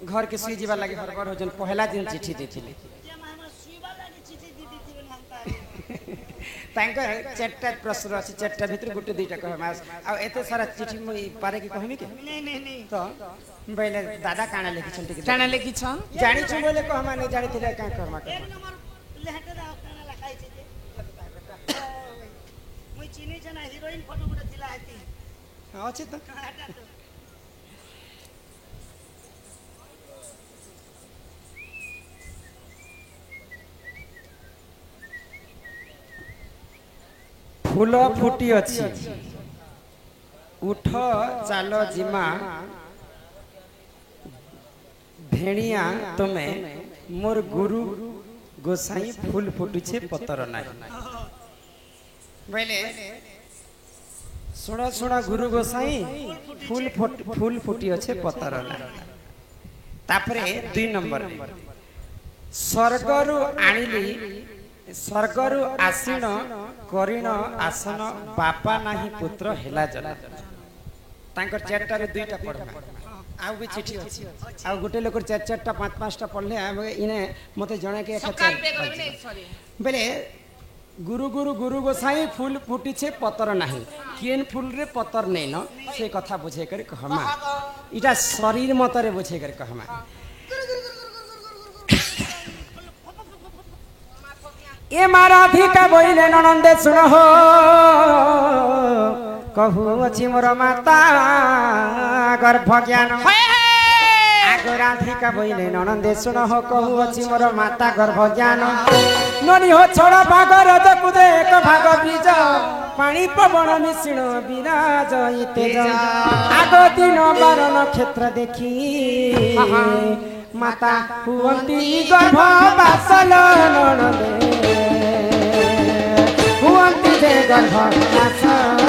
घर के सुई जीवा लगे हरबर हो जन पहला दिन चिट्ठी देथिले तांकर चारटा प्रश्न अछि चारटा भीतर गुटे दुईटा कह मास आ एते सारा चिट्ठी म पारे की कहमी के नहीं तो बेले दादा काना लिखि छन टिक काना लिखि छ जानि छु बोले कहमा नहीं जानि थिले का कहमा एक नंबर लेहटे दा काना लखाइ छै जे मुई चिनी छ ना हीरोइन फोटो गुटे दिला हती अछि त फूल फुटी अछि उठ चालो जिमा भेणिया तुमे मोर गुरु गोसाई फूल फुटी छे पतर नाही बोले सुना सुना गुरु गोसाई फूल फुटी अच्छे पतर नाही तापरे 2 नंबर स्वर्गरु आनिली स्वर्गरु आसीन करिण आसन बापा नाही पुत्र हेला जन तांकर चारटा रे दुईटा पढमा आउ भी चिट्ठी अछि आउ गुटे लोकर चार चारटा पांच पांचटा पढले इने मते जणे के बेले गुरु गुरु गुरु गोसाई फूल फुटी छे पतर नाही केन फूल रे पतर नै न से कथा बुझे कर कहमा इटा शरीर मतरे बुझे कर कहमा ए माराधिका बोइले ननंदे सुन हो कहू अछि मोर माता गर्भ ज्ञान आगो राधिका बोइले ननंदे सुन हो कहू अछि मोर माता गर्भ ज्ञान ननी हो छोड़ भाग रज कुदे एक भाग बीज पानी पवन मिश्रण विराज तेज आगो दिन बारन क्षेत्र देखी माता हुअंती गर्भ बासल ननंदे हुअंती दे गर्भ बासल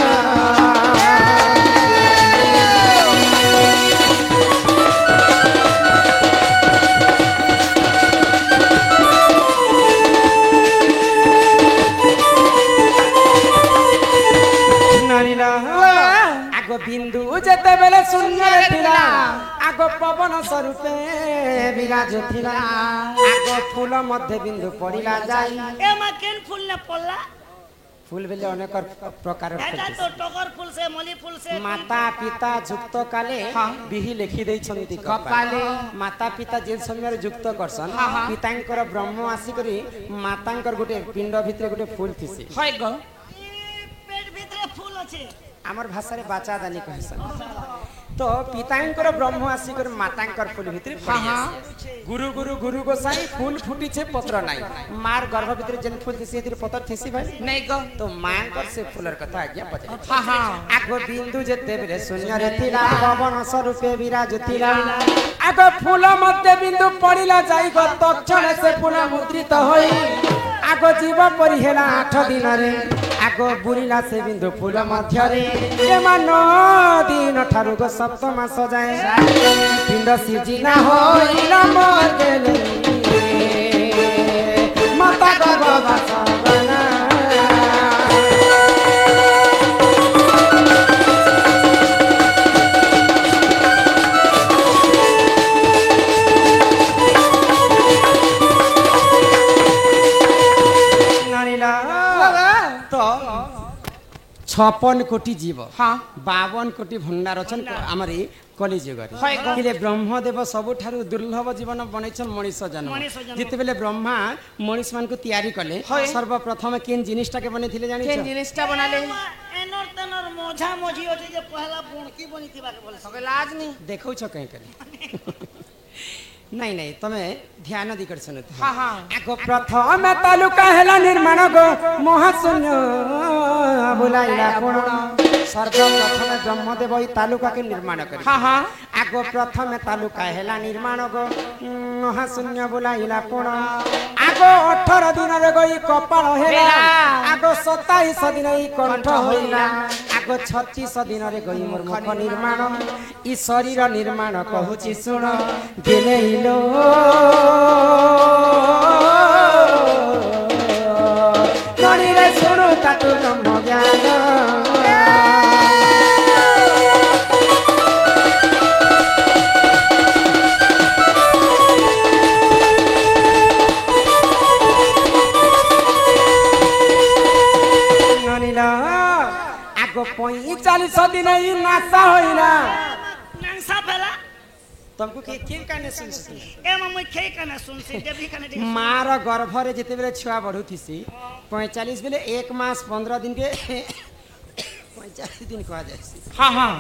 आगो बिंदु जेते बेले शून्य थिला आगो पवन स्वरूपे विराज थिला आगो फूल मध्य बिंदु पड़िला जाई ए मा केन फूल ने पल्ला फूल बेले अनेक प्रकार एटा तो टगर फूल से मली फूल से माता पिता जुक्त काले बिहि लिखि दै छन्ति कपाले माता पिता जे समय जुक्त करसन पितांकर ब्रह्म आसी करी मातांकर गुटे पिंड भितरे गुटे फूल थिसी होय गो पेट भितरे फूल अछि आमर भाषा रे बाचा दानी कहसन तो पितांकर ब्रह्म आसी कर मातांकर फूल भितरे पड़ी गुरु गुरु गुरु गोसाई फूल फुटी छे पत्र नाही मार गर्भ भितरे जेन फूल थिसी तिर पत्र थिसी भाई नहीं गो तो मांकर से फूलर कथा आज्ञा पजे आगो बिंदु जेते बेले शून्य रे थिला पवन स्वरूपे विराज थिला आगो फूल मध्य बिंदु पड़िला जाई गो तक्षण से फूल मुद्रित होई आगो जीव परि हेला 8 दिन रे आगो बुरिला से बिंदु फूल मध्य रे एमा 9 दिन ठारु गो सप्तम मास जाए पिंड सिजिना होई न मोर गेले माता गर्भ बासना तो 56 कोटी जीव 52 कोटी भंडार अछन हमरी कली जुगरे किले ब्रह्मदेव सबुठारु दुर्लभ जीवन बनेछन मनीष जन्म जिते बेले ब्रह्मा मनीष मान को तैयारी कले सर्वप्रथम केन जिनिसटा के बने थिले जानि केन जिनिसटा बनाले एनर तनर मोझा मोझी होती जे पहला बुणकी बनी थिबा के बोले सके लाज नहीं देखौ छ कहीं करे नहीं नहीं तमे ध्यान दी कर सुनत आगो प्रथम तालुका हेला निर्माण गो महाशून्य बुलाइला कोण सर्वप्रथम ब्रह्मदेव ई तालुका के निर्माण करे आगो प्रथम तालुका हेला निर्माण गो महाशून्य बुलाइला कोण आगो 18 दिन रे गई कपाल हेला आगो 27 दिन ई कंठ होइला आगो 36 दिन रे गई मोर मुख निर्माण ई शरीर निर्माण कहूची सुन गेलेइलो ननी रे सुनु तातु ब्रह्म ज्ञान 45 दिन ई नासा होइना नांसा फेला तुमको के काने सुन ए मम्मी खे कने सुन से देवी कने देख मार गर्भ रे जते बेले छुआ बढ़ुथिसी 45 बेले 1 मास 15 दिन के 45 दिन कहा जायसी हां हां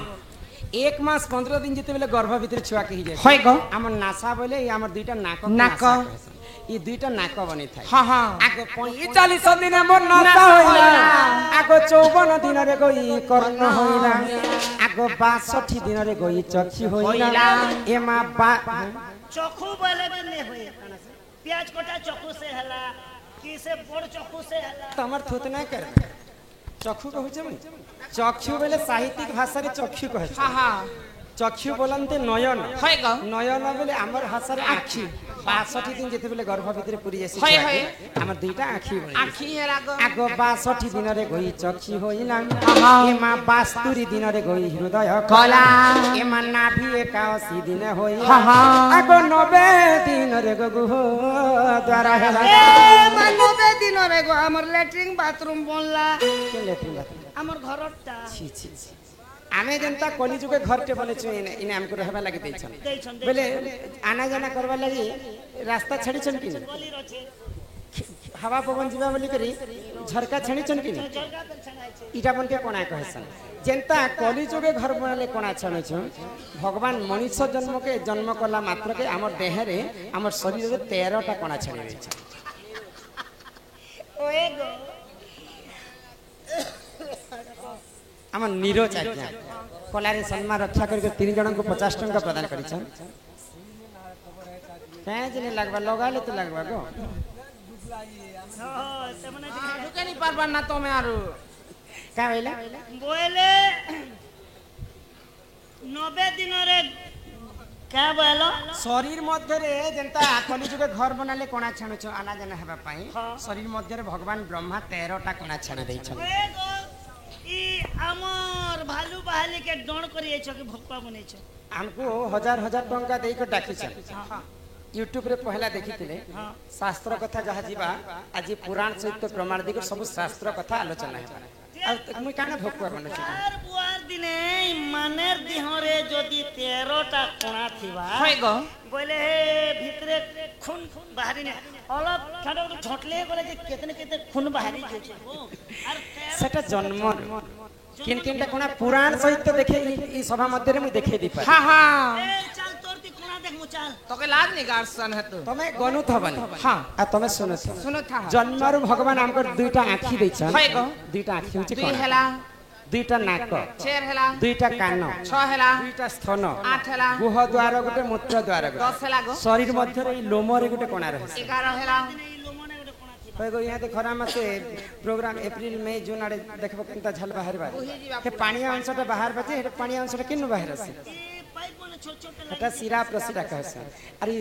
1 मास 15 दिन जते बेले गर्भ भीतर छुआ के ही जाय होय गो हमर नासा बोले ई हमर दुईटा नाक नाक। ई दुईटा नाक बनी थाय हां हां आगो 45 दिन मोर नासा होइला आगो 54 दिन रे गई कर्ण होइला आगो 62 दिन रे गई चक्षु होइला एमा चखु बोले भी नहीं होए प्याज कोटा चखु से हला कि से बड़ चखु से हला तमर थोत ना कर चक्षु कहू छै चक्षु बोले साहित्यिक भाषा रे चक्षु कहै छै हां हां चक्षु बोलन्ते नयन होय गो नयन बोले हमर भाषा रे आखी 62 दिन जेते बेले गर्भ भितर पुरी जासी होय होय हमर दुईटा आखी बनि आखी हेला गो आगो 62 दिन रे गई चक्षु होइला हाँ। एमा 72 दिन रे गई हृदय कला। एमा नाभि 81 दिन होइला हाँ, हाँ। आगो 90 दिन रे गगु हो द्वारा हेला ए मानबे दिन रे गो हमर लैट्रिन बाथरूम बनला के लेटिन हमर घरटा छी छी छी आमे जनता कॉलेज के घर टे बने छु इने हमको रहबा लागि दैछन दैछन बोले आना जाना करबा लागि रास्ता छड़ी छन कि गली रछे हवा पवन जीवा बोली करी झरका छड़ी छन कि जगह पे छनाय छे इटा बन के कोना कहसन जेंता कॉलेज के घर बनाले कोना छने छु भगवान मनुष्य जन्म के जन्म कला मात्र के हमर देह रे हमर शरीर रे 13 टा कोना छड़ी दै छ ओए गो हमर नीरज आज्ञा कलारे सम्मान रक्षा करके 3 जन को 50 टका प्रदान करी छ पैज ने लगवा लगा ले तो लगवा गो हां से मने ढुके नहीं पारबा ना तो मैं आरु का होइला बोले 90 दिन रे क्या बोलो शरीर मध्य रे जनता कॉलेज के घर बनाले कोना छानु छ आना जाना हेबा पई शरीर मध्य रे भगवान ब्रह्मा 13 टा कोना छाड़ी दै छ ओए गो ई हमर भालू बहाली के डण करिए छ कि भक्का बनै छ हमको हजार हजार टंका देई के डाकी छ यूट्यूब रे पहला देखिथिले शास्त्र कथा जहा जीवा आज पुराण सहित प्रमाण दिक सब शास्त्र कथा आलोचना है आ मुई काना भक्का बनै छ चार बुआर दिने मानेर दिहरे जदि 13 टा कोणा थिबा होय गो बोले हे भितरे खून बाहरी ने अलग ठाडो छोटले बोले जे केतने खून बाहरी जे छ और सेटा जन्म किन किनटा कोना पुराण सहित देखे ई सभा मध्य रे मुई देखे दी पाई हां हां ए चल तोर ती कोणा देख मु चल तो के लाज नहीं गार्सन है तू तमे गनु थबनी हां आ तमे सुनो सुनो था जन्मरु भगवान हमको दुईटा आँखी दै छ होय गो दुईटा आँखी होछि दुई कोना हेला दुईटा नाक 4 हेला दुईटा कान 6 हेला दुईटा स्तन 8 हेला गुह द्वार गोटे मूत्र द्वार 10 हेला गो शरीर मध्य रे लोम रे गोटे कोना रहे 11 हेला ई लोमने गोटे कोणा थिबा होय गो यहाँ ते खरा मासे प्रोग्राम अप्रैल मई जून आड़े देखबो केनता झल बाहर बार के पानिया अंशटा बाहर बचे हे पानिया अंशटा किनु बाहर आसे ई पाइप बने छोट छोट हटा सिरा प्रसिरा कहसे अरे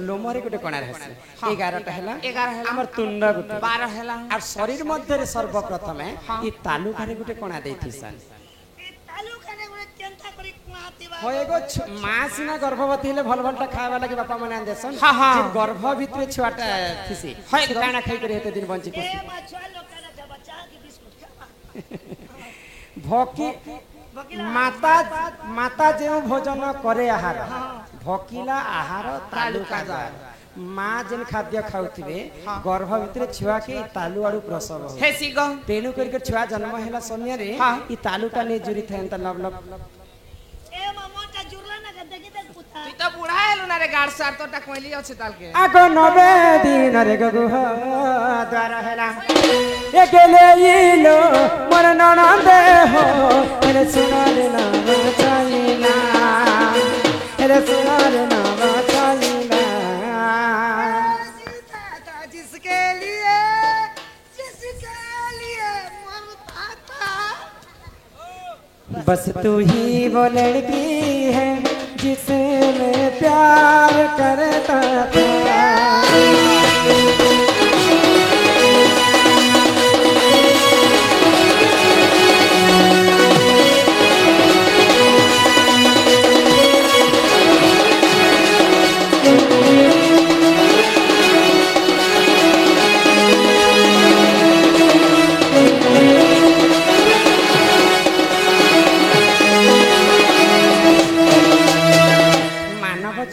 लोम रे गोटे कोना रहे 11 टा हेला 11 हेला हमर तुंड गोटे 12 हेला और शरीर मध्य रे सर्वप्रथम ई तालुका रे गोटे कोना देथिसन ई तालु करे गोटे केंता करी कोणा थिबा होएगो माँ सिना गर्भवती हेले भल भलटा खावा लागि बापा मने देसन हाँ, हाँ। जे गर्भ भितरे छुआटा थिसी होय से गो। काना खाइ करे हेते दिन बंची ए कुछ माछुआ लोकना के बच्चा के बिस्कुट खा भोकी माता माता जेउ भोजन करे आहार भोकिला आहार तालुका द्वार माँ जेन खाद्य खाउथिबे गर्भ भितरे छुआ के ई तालु आड़ू प्रसव हो हे सी गो तेनु करके छुआ जन्म हेला समय रे हाँ। ई तालुका ने जुरी थेन त लब लब ए मामोटा जुरला ना के देखि देख पुता तू तो बुढ़ा हेलु ना रे गाड़ सार तो टा कोइली अछि ताल के आगो 90 दिन रे गगु हो द्वार हेला ए गेले इलो मोर ननदे हो रे सुनार नाम चाइना रे सुनार नाम चाइना सीता जिसके लिए मरता था बस तू ही वो लड़की है जिसे मैं प्यार करता था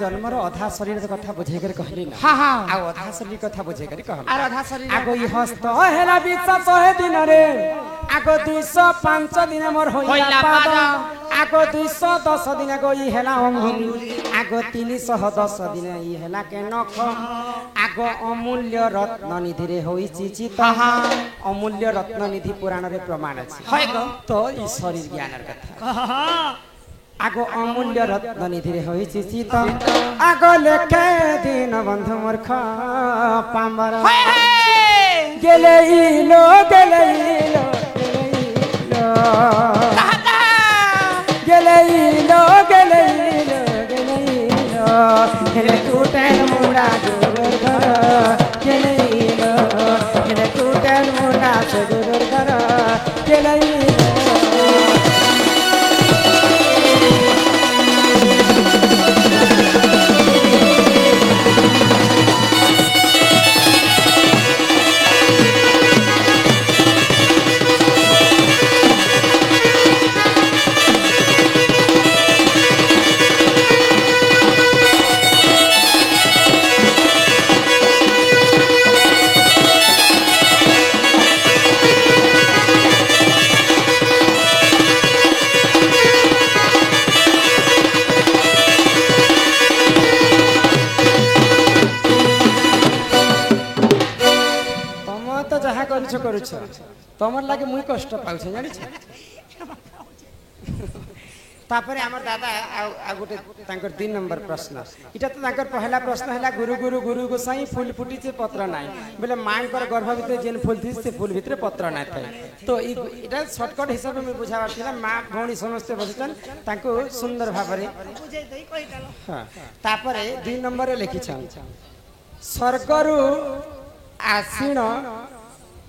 जन्मर अधा शरीर कथा बुझे कर कहली ना हाँ हाँ आ अधा शरीर कथा बुझे कर कहली আর আধা শরীর आगो ई हस्त हेला विश्वास हे दिन रे आगो 205 दिन मोर होइला पाद आगो 210 दिन आगो ई हेला अंगुली आगो 310 दिन ई हेला के नख आगो अमूल्य रत्न निधि रे होई चिचित अमूल्य रत्न निधि पुराण रे प्रमाण अछि হয় গো तो ई शरीर ज्ञानर कथा आगो अमूल्य रत्न निधि रे होई चिचित आगो लेखे दिन बंधु मूर्ख पामर হয় হয় गेले इलो गेले इलो गेले इलो गेले इलो गेले इलो हेले टूटल मुड़ा जोर घर गेले इलो हेले टूटल मुड़ा जोर घर गेले इलो करूछ तमर लागे मुई कष्ट पाउछ जानि छ तापर हमर दादा आ गोटे तांकर 3 नंबर प्रश्न इटा तो तांकर पहला प्रश्न हैला गुरु गुरु गुरु गोसाई फूल फुटी से पत्र नाही बोले मांकर गर्भ भीतर जेन फूल थी से फूल भीतर पत्र ना थे तो इटा शॉर्टकट हिसाब में बुझावा थिला मां भौणी समस्त बसचन तांको सुंदर भाबरे बुझे देई कहितालो हां तापर 2 नंबर लिखि छ स्वर्गरु आसीन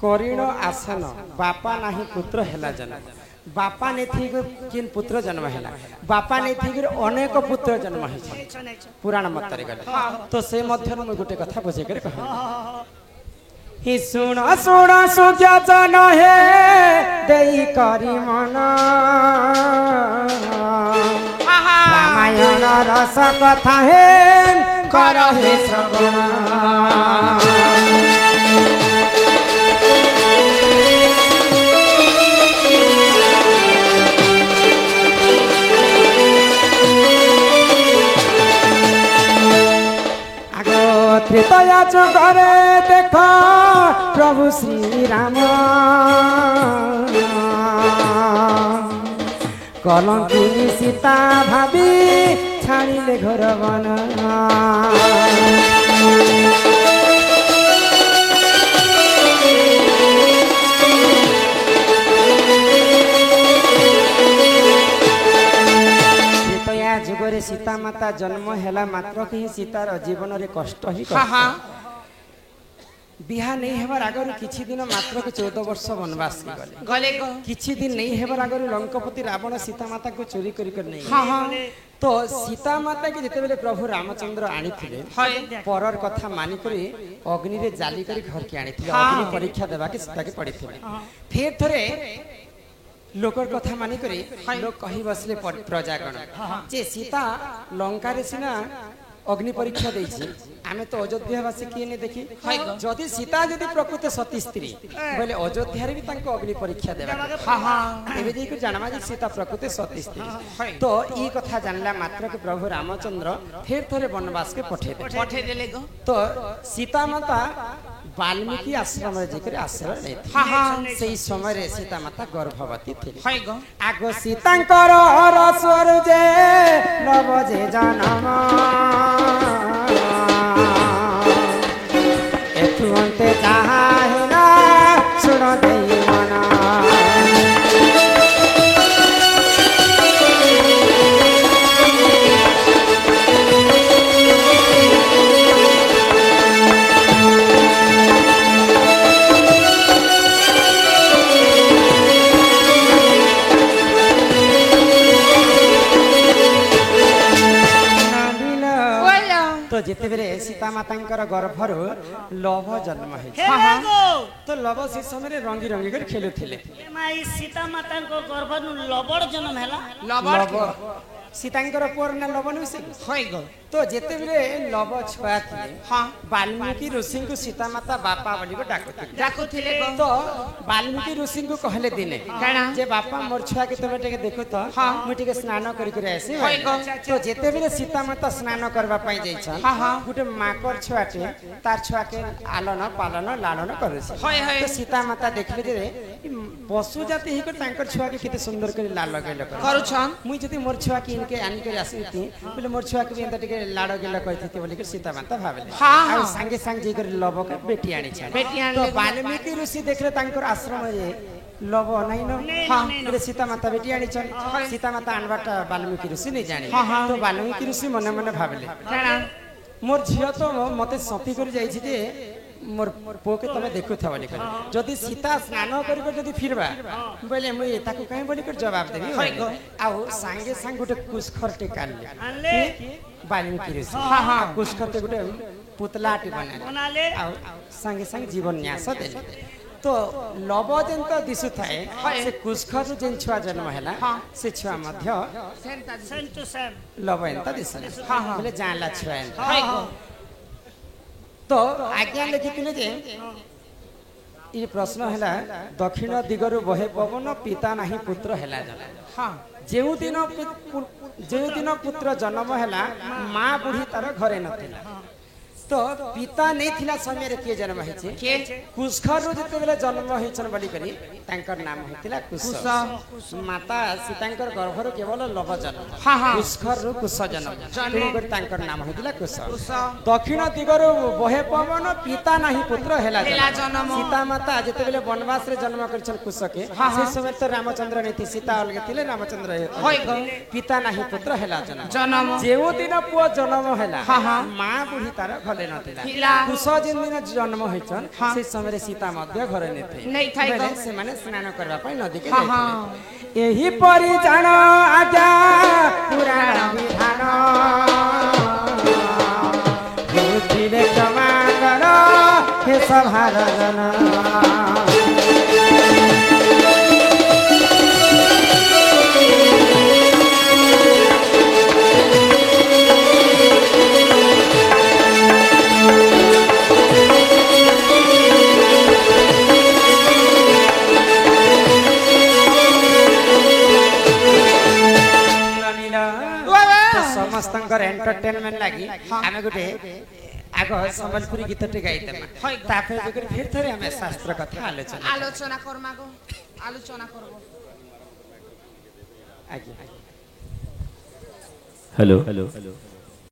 करीण आसन बापा नाही पुत्र हेला जन्म बापा ने थी किन पुत्र जन्म हेला बापा ने थी अनेक पुत्र जन्म है पुराण मतरे गले तो से मध्य में गोटे कथा बुझे कर कह ही सुण सुण सुज्ञ जन हे देई करी मन रामायण रस कथा हे कर हे श्रवण त्रेतया जुगरे देखा प्रभु श्री राम कलंकिनी सीता भाभी छाड़िले घर बन जुगरे सीता माता जन्म हेला मात्र कि सीतार जीवन रे कष्ट ही बिहा नहीं हेबार आगर किछि दिन मात्र के 14 वर्ष वनवास गले किछि दिन नहीं हेबार आगर लंकापति रावण सीता माता को चोरी करी कर नहीं तो सीता माता के जेते बेले प्रभु रामचंद्र आनी थिले परर कथा मानि करी अग्नि रे जाली करी घर के आनी थिले अग्नि परीक्षा देबा के सीता के पड़ी थिले फिर थरे लोकर कथा मानि करी लोग कहि बसले प्रजागण जे सीता लंका रे सिना अग्नि परीक्षा देछि आमे तो अयोध्यावासी किए ने देखि जदि सीता जदि प्रकृत सती स्त्री बोले अयोध्या रे भी तांको अग्नि परीक्षा देबा एबे जे को जानवा जे सीता प्रकृत सती स्त्री तो ई कथा जानला मात्र के प्रभु रामचंद्र फिर थरे वनवास के पठे देले तो सीता माता वाल्मीकि आश्रम रे जेकर आश्रय नै सेही समय रे सीता माता गर्भवती थिले आगो सीतांकर रसवर जे नव जे जनम एथु अंते चाहेना सुन देई मना तो जेते बेले सीता मातांकर गर्भर लव जन्म है तो लव से समय रे रंगी रंगी कर खेलु थिले माई सीता मातांको गर्भर लबड़ जन्म हैला लबड़ ସୀତାଙ୍କର ପୁଅର ନା ଲବ ନୁହେଁ ହଇ ଗୋ ତ ଯେତେବେଳେ ଲବ ଛୁଆ ଥିଲେ ହଁ ବାଲ୍ମୀକି ଋଷିଙ୍କୁ ସୀତାମାତା ବାପା ବୋଲି ଡାକୁଥିଲେ ଡାକୁଥିଲେ ଗୋ ତ ବାଲ୍ମୀକି ଋଷିଙ୍କୁ କହିଲେ ଦିନେ କାଣା? ଯେ ବାପା ମୋର ଛୁଆକେ ତମେ ଟିକେ ଦେଖୁ ତ ମୁଁ ଟିକେ ସ୍ନାନ କରି କରି ଆସି ହଇ ଗୋ ତ ଯେତେବେଳେ ସୀତାମାତା ସ୍ନାନ କରିବା ପାଇଁ ଯାଇଛନ୍ ଗୋଟେ ମାକର ଛୁଆଟେ ତାର ଛୁଆକେ ଆଲନ ପାଲନ ଲାଳନ କରୁଛି ହଇ ହଇ ତ ସୀତାମାତା ଦେଖିଲେ ଯେ ପଶୁ ଜାତି ହେଇକରି ତାଙ୍କର ଛୁଆକେ କେତେ ସୁନ୍ଦର କରି ଲାଲ ଗେଲ କରୁଛନ୍ ମୁଇଁ ଯଦି ମୋର ଛୁଆକେ ଇନକେ ଆନିକରି ଆସିତି ବୋଲେ ମୋର ଛୁଆକେ ବି ଏନ୍ତା ଟିକେ ଲାଡ଼ ଗେଲ କହିଥିତି ବୋଲିକରି ସୀତାମାତା ଭାବିଲେ ଆଉ ସାଙ୍ଗେ ସାଙ୍ଗେ ଯାଇକରି ଲବକେ ବେଟି ଆଣିଛନ୍ ବେଟି ତ ଆଣିଲେ ବାଲ୍ମୀକି ଋଷି ଦେଖିଲେ ତାଙ୍କର ଆଶ୍ରମରେ ଲବ ନାଇଁ ন ବୋଲେ ସୀତାମାତା ବେଟି ଆଣିଛନ୍ ସୀତାମାତା ଆଣବାଟା ବାଲ୍ମୀକି ଋଷି ନେଇ ଜାଣି ତ ବାଲ୍ମୀକି ଋଷି ମନେ ମନେ ଭାବିଲେ କାଣା মোর ঝিও তো মতে সপি করে যাইছি যে মোর পুকে তুমি দেখুথ বলি করে যদি সীতা স্নান করি যদি ফিরবা বলে মুই তাকে কাই বলি করে জবাব দেবি আউ সাঙ্গে সাঙ্গে গোটে কুশখরটে কাটলে আনলে বাল্মীকি ঋষি কুশখরটে গোটে পুতলাটি বানালে আউ সাঙ্গে সাঙ্গে জীবন ন্যাস দেলে তো লব যেন তো দিশু থাকে সে কুশখরু যেন ছুয়া জন্ম হেলা সে ছুয়া মধ্য সেন্টা সেম টু সেম লব এন্তা দিশলে বলে জানলা ছুয়া এন্তা হই গো তো আজ্ঞা লিখিଥିଲେ যে এই প্রশ্ন হেলা দক্ষিণ দিগরু বহে পবন পিতা নাহি পুত্র হেলা জল হ্যাঁ যেদিন পুত্র জন্ম হেলা মা বুঢ়ী তার ঘরে নথিলা তো পিতা নেই থিলা সমୟରେ କିଏ ଜନ୍ମ ହେଇଛି କିଏ କୁଶଖରୁ ଯେତେବେଳେ ଜନ୍ମ ହେଇଛନ୍ ବୋଲି କରି ତାଙ୍କର ନାମ ହେଇଥିଲା କୁଶ ମାତା ସୀତାଙ୍କର ଗର୍ଭରୁ କେବଳ ଲବ ଜନ୍ମ କୁଶଖରୁ କୁଶ ଜନ୍ମ ତେଣୁକରି ତାଙ୍କର ନାମ ହେଇଥିଲା କୁଶ ଦକ୍ଷିଣ ଦିଗରୁ ବହେ ପବନ ପିତା ନାହିଁ ପୁତ୍ର ହେଲା ଜନ୍ମ ସୀତା ମାତା ଯେତେବେଳେ ବନବାସରେ ଜନ୍ମ କରିଛନ୍ତି କୁଶକେ ସେ ସମୟରେ ତ ରାମଚନ୍ଦ୍ର ନେଇଥି ସୀତା ଅଲଗା ଥିଲେ ରାମଚନ୍ଦ୍ର ପିତା ନାହିଁ ପୁତ୍ର ହେଲା ଜନ୍ମ ଯେଉଁ ଦିନ ପୁଅ ଜନ୍ମ ହେଲା ମା ବୁଢ଼ୀ ତାର ଘରେ ନଥିଲା କୁଶ ଯେନ୍ ଦିନ ଜନ୍ମ ହେଇଛନ୍ ସେ ସମୟରେ ସୀତା ମଧ୍ୟ ଘରେ ନେଇଥାଏ ସେମାନେ ସ୍ନାନ କରିବା ପାଇଁ ନଦୀକେ ଯାଇଥିଲେ ଏହିପରି ଜାଣ ଆଜ୍ଞା ପୁରାଣ ବିଧାନ ବୁଝିଲେ କ୍ଷମା କର ହେ ସଭାର ଜନ ସମସ୍ତଙ୍କର ଏଣ୍ଟରଟେନମେଣ୍ଟ ଲାଗି ଆମେ ଗୋଟେ ଆଗ ସମ୍ବଲପୁରୀ ଗୀତଟେ ଗାଇଦେମା ତାପରେ ଫେର ଥରେ ଆମେ ଶାସ୍ତ୍ର କଥା আলোচনা করমা গো আলোচনা করব ଆଜ୍ଞା हेलो